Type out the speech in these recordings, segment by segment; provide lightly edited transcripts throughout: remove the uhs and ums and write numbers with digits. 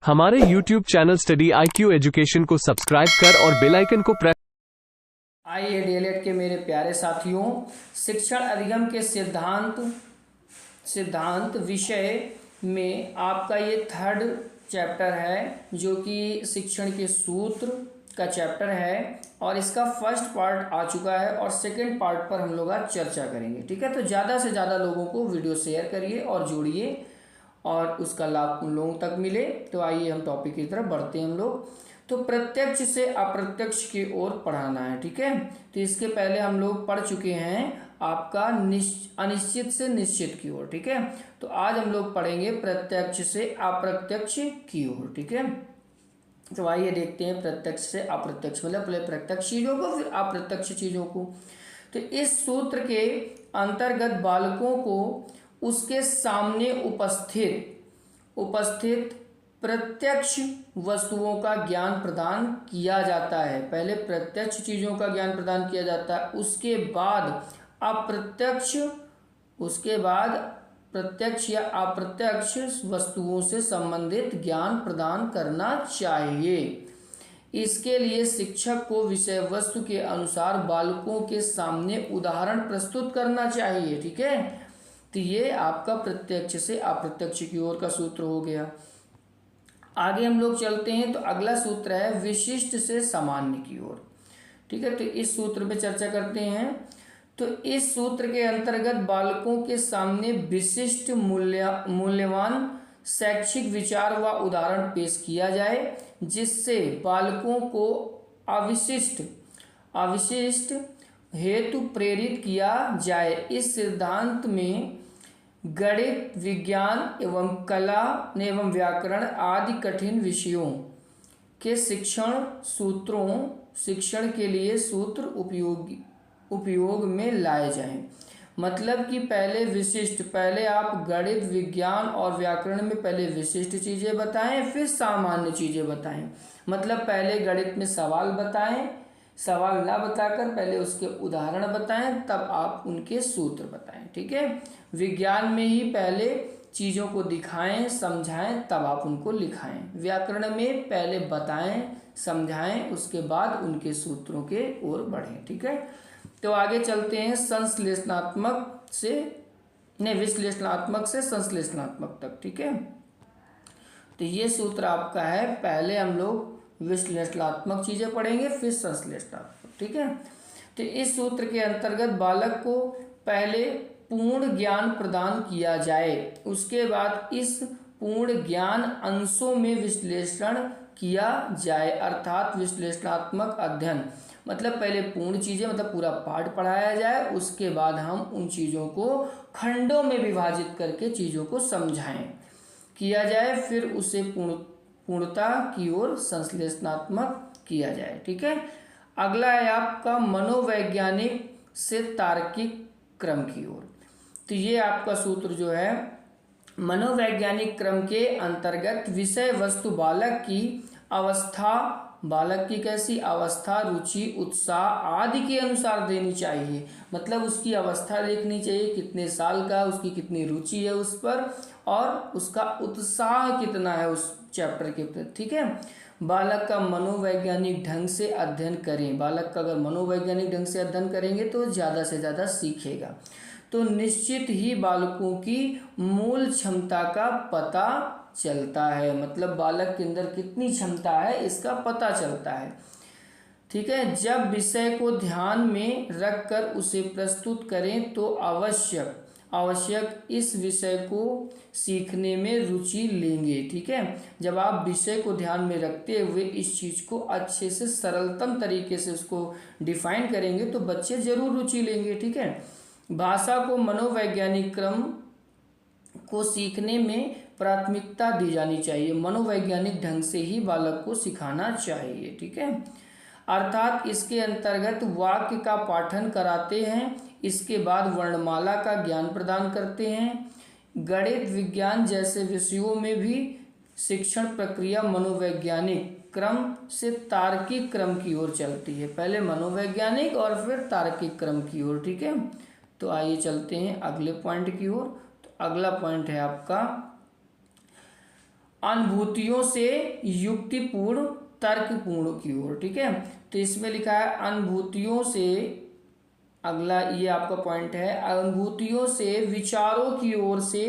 हमारे YouTube channel study IQ education को subscribe कर और बेल आइकन को प्रेस। आइए डीएलएड के मेरे प्यारे साथियों, शिक्षण अधिगम के सिद्धांत विषय में आपका ये थर्ड चैप्टर है, जो कि शिक्षण के सूत्र का चैप्टर है और इसका फर्स्ट पार्ट आ चुका है और सेकंड पार्ट पर हम लोग आज चर्चा करेंगे। ठीक है, तो ज़्यादा से ज़्यादा लोगों को वीडियो शेयर करिए और जोड़िए और उसका लाभ उन लोगों तक मिले। तो आइए हम टॉपिक की तरफ बढ़ते हैं हम लोग। तो प्रत्यक्ष से अप्रत्यक्ष की ओर पढ़ाना है। ठीक है, तो इसके पहले हम लोग पढ़ चुके हैं आपका अनिश्चित से निश्चित की ओर। ठीक है, तो आज हम लोग पढ़ेंगे प्रत्यक्ष से अप्रत्यक्ष की ओर। ठीक है, तो आइए देखते हैं प्रत्यक्ष से अप्रत्यक्ष, मतलब पहले प्रत्यक्ष चीज़ों को फिर अप्रत्यक्ष चीज़ों को। तो इस सूत्र के अंतर्गत बालकों को उसके सामने उपस्थित प्रत्यक्ष वस्तुओं का ज्ञान प्रदान किया जाता है। पहले प्रत्यक्ष चीज़ों का ज्ञान प्रदान किया जाता है, उसके बाद प्रत्यक्ष या अप्रत्यक्ष वस्तुओं से संबंधित ज्ञान प्रदान करना चाहिए। इसके लिए शिक्षक को विषय वस्तु के अनुसार बालकों के सामने उदाहरण प्रस्तुत करना चाहिए। ठीक है, तो ये आपका प्रत्यक्ष से अप्रत्यक्ष की ओर का सूत्र हो गया। आगे हम लोग चलते हैं, तो अगला सूत्र है विशिष्ट से सामान्य की ओर। ठीक है, तो इस सूत्र पे चर्चा करते हैं। तो इस सूत्र के अंतर्गत बालकों के सामने विशिष्ट मूल्यवान शैक्षिक विचार व उदाहरण पेश किया जाए, जिससे बालकों को अविशिष्ट हेतु प्रेरित किया जाए। इस सिद्धांत में गणित, विज्ञान एवं कला एवं व्याकरण आदि कठिन विषयों के शिक्षण के लिए सूत्र उपयोग में लाए जाएं। मतलब कि पहले आप गणित, विज्ञान और व्याकरण में पहले विशिष्ट चीज़ें बताएं, फिर सामान्य चीज़ें बताएं। मतलब पहले गणित में सवाल बताएं, सवाल ना बताकर पहले उसके उदाहरण बताएं, तब आप उनके सूत्र बताएं। ठीक है, विज्ञान में ही पहले चीज़ों को दिखाएं, समझाएं, तब आप उनको लिखाएं। व्याकरण में पहले बताएं, समझाएं, उसके बाद उनके सूत्रों के ओर बढ़ें। ठीक है, तो आगे चलते हैं विश्लेषणात्मक से संश्लेषणात्मक तक। ठीक है, तो ये सूत्र आपका है, पहले हम लोग विश्लेषणात्मक चीज़ें पढ़ेंगे फिर संश्लेषणात्मक। ठीक है, तो इस सूत्र के अंतर्गत बालक को पहले पूर्ण ज्ञान प्रदान किया जाए, उसके बाद इस पूर्ण ज्ञान अंशों में विश्लेषण किया जाए, अर्थात विश्लेषणात्मक अध्ययन। मतलब पहले पूर्ण चीज़ें, मतलब पूरा पाठ पढ़ाया जाए, उसके बाद हम उन चीज़ों को खंडों में विभाजित करके चीज़ों को समझाएं किया जाए, फिर उसे पूर्णता की ओर संश्लेषणात्मक किया जाए। ठीक है, अगला है आपका मनोवैज्ञानिक से तार्किक क्रम की ओर। तो ये आपका सूत्र जो है मनोवैज्ञानिक क्रम के अंतर्गत विषय वस्तु बालक की कैसी अवस्था, रुचि, उत्साह आदि के अनुसार देनी चाहिए। मतलब उसकी अवस्था देखनी चाहिए, कितने साल का, उसकी कितनी रुचि है उस पर, और उसका उत्साह कितना है उस चैप्टर के प्रति। ठीक है, बालक का मनोवैज्ञानिक ढंग से अध्ययन करें। बालक का अगर मनोवैज्ञानिक ढंग से अध्ययन करेंगे तो ज़्यादा से ज़्यादा सीखेगा। तो निश्चित ही बालकों की मूल क्षमता का पता चलता है। मतलब बालक के अंदर कितनी क्षमता है इसका पता चलता है। ठीक है, जब विषय को ध्यान में रखकर उसे प्रस्तुत करें तो आवश्यक इस विषय को सीखने में रुचि लेंगे। ठीक है, जब आप विषय को ध्यान में रखते हुए इस चीज़ को अच्छे से सरलतम तरीके से उसको डिफाइन करेंगे तो बच्चे जरूर रुचि लेंगे। ठीक है, भाषा को मनोवैज्ञानिक क्रम को सीखने में प्राथमिकता दी जानी चाहिए। मनोवैज्ञानिक ढंग से ही बालक को सिखाना चाहिए। ठीक है, अर्थात इसके अंतर्गत वाक्य का पाठन कराते हैं, इसके बाद वर्णमाला का ज्ञान प्रदान करते हैं। गणित, विज्ञान जैसे विषयों में भी शिक्षण प्रक्रिया मनोवैज्ञानिक क्रम से तार्किक क्रम की ओर चलती है। पहले मनोवैज्ञानिक और फिर तार्किक क्रम की ओर। ठीक है, तो आइए चलते हैं अगले पॉइंट की ओर। तो अगला पॉइंट है आपका अनुभूतियों से युक्तिपूर्ण तर्कपूर्ण की ओर। ठीक है, तो इसमें लिखा है अनुभूतियों से, अगला ये आपका पॉइंट है, अनुभूतियों से विचारों की ओर से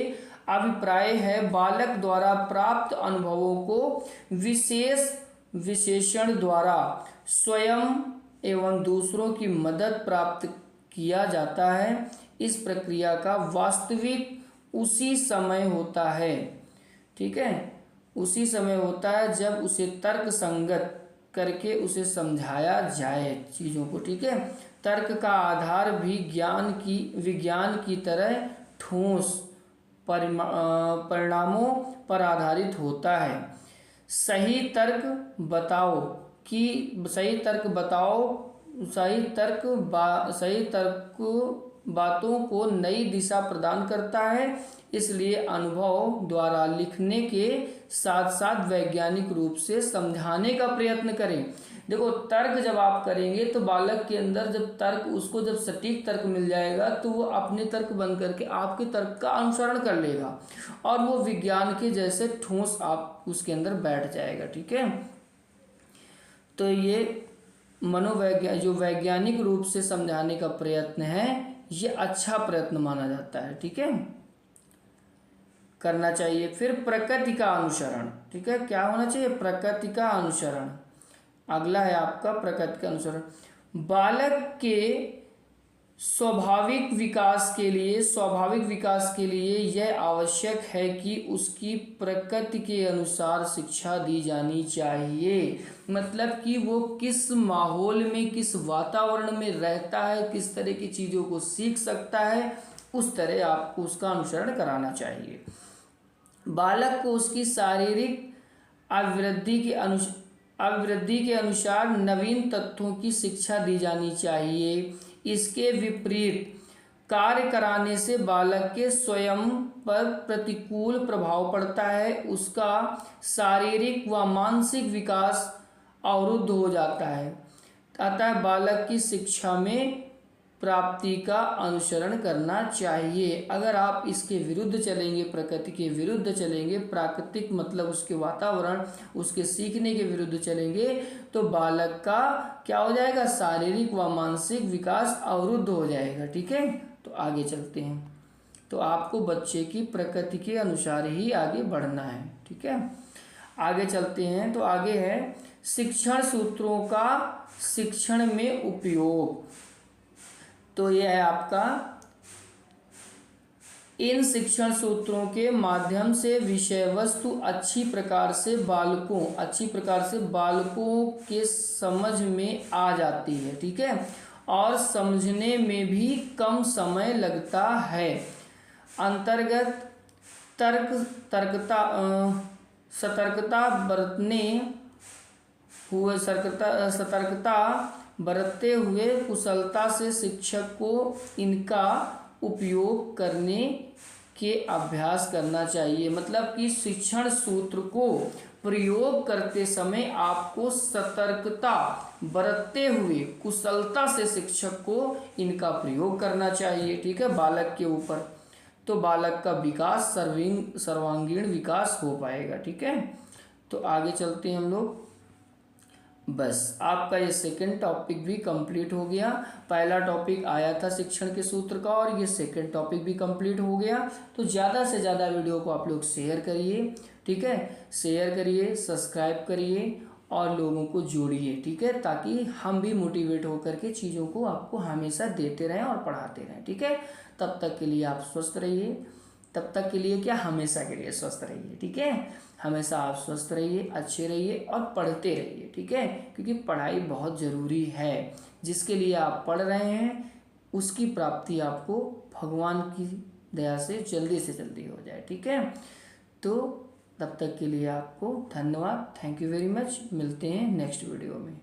अभिप्राय है बालक द्वारा प्राप्त अनुभवों को विशेष विशेषण द्वारा स्वयं एवं दूसरों की मदद प्राप्त किया जाता है। इस प्रक्रिया का वास्तविक उसी समय होता है। ठीक है, उसी समय होता है जब उसे तर्क संगत करके उसे समझाया जाए चीज़ों को। ठीक है, तर्क का आधार भी विज्ञान की तरह ठोस परिणामों पर आधारित होता है। सही तर्क बातों को नई दिशा प्रदान करता है। इसलिए अनुभव द्वारा लिखने के साथ साथ वैज्ञानिक रूप से समझाने का प्रयत्न करें। देखो, तर्क जब आप करेंगे तो बालक के अंदर जब सटीक तर्क मिल जाएगा तो वो अपने तर्क बन करके आपके तर्क का अनुसरण कर लेगा और वो विज्ञान के जैसे ठोस आप उसके अंदर बैठ जाएगा। ठीक है, तो ये जो वैज्ञानिक रूप से समझाने का प्रयत्न है, ये अच्छा प्रयत्न माना जाता है। ठीक है, करना चाहिए। फिर प्रकृति का अनुसरण। ठीक है, क्या होना चाहिए? प्रकृति का अनुसरण। अगला है आपका प्रकृति का अनुसरण। बालक के स्वाभाविक विकास के लिए यह आवश्यक है कि उसकी प्रकृति के अनुसार शिक्षा दी जानी चाहिए। मतलब कि वो किस माहौल में, किस वातावरण में रहता है, किस तरह की चीज़ों को सीख सकता है, उस तरह आपको उसका अनुसरण कराना चाहिए। बालक को उसकी शारीरिक अभिवृद्धि के अनुसार नवीन तत्वों की शिक्षा दी जानी चाहिए। इसके विपरीत कार्य कराने से बालक के स्वयं पर प्रतिकूल प्रभाव पड़ता है। उसका शारीरिक व मानसिक विकास अवरुद्ध हो जाता है। अतः बालक की शिक्षा में प्राप्ति का अनुसरण करना चाहिए। अगर आप इसके विरुद्ध चलेंगे, प्रकृति के विरुद्ध चलेंगे, प्राकृतिक मतलब उसके वातावरण, उसके सीखने के विरुद्ध चलेंगे, तो बालक का क्या हो जाएगा? शारीरिक व मानसिक विकास अवरुद्ध हो जाएगा। ठीक है, तो आगे चलते हैं। तो आपको बच्चे की प्रकृति के अनुसार ही आगे बढ़ना है। ठीक है, आगे चलते हैं। तो आगे है शिक्षण सूत्रों का शिक्षण में उपयोग। तो यह है आपका, इन शिक्षण सूत्रों के माध्यम से विषय वस्तु अच्छी प्रकार से बालकों के समझ में आ जाती है। ठीक है, और समझने में भी कम समय लगता है। अंतर्गत सतर्कता बरतते हुए कुशलता से शिक्षक को इनका उपयोग करने के अभ्यास करना चाहिए। मतलब कि शिक्षण सूत्र को प्रयोग करते समय आपको सतर्कता बरतते हुए कुशलता से शिक्षक को इनका प्रयोग करना चाहिए। ठीक है, बालक के ऊपर, तो बालक का विकास सर्वांगीण विकास हो पाएगा। ठीक है, तो आगे चलते हैं हम लोग। बस आपका ये सेकंड टॉपिक भी कंप्लीट हो गया। पहला टॉपिक आया था शिक्षण के सूत्र का और ये सेकंड टॉपिक भी कंप्लीट हो गया। तो ज़्यादा से ज़्यादा वीडियो को आप लोग शेयर करिए। ठीक है, शेयर करिए, सब्सक्राइब करिए और लोगों को जोड़िए। ठीक है, ताकि हम भी मोटिवेट होकर के चीज़ों को आपको हमेशा देते रहें और पढ़ाते रहें। ठीक है, तब तक के लिए आप स्वस्थ रहिए। तब तक के लिए क्या, हमेशा के लिए स्वस्थ रहिए। ठीक है, हमेशा आप स्वस्थ रहिए, अच्छे रहिए और पढ़ते रहिए। ठीक है, क्योंकि पढ़ाई बहुत ज़रूरी है। जिसके लिए आप पढ़ रहे हैं उसकी प्राप्ति आपको भगवान की दया से जल्दी हो जाए। ठीक है, तो तब तक के लिए आपको धन्यवाद। Thank you very much. मिलते हैं नेक्स्ट वीडियो में।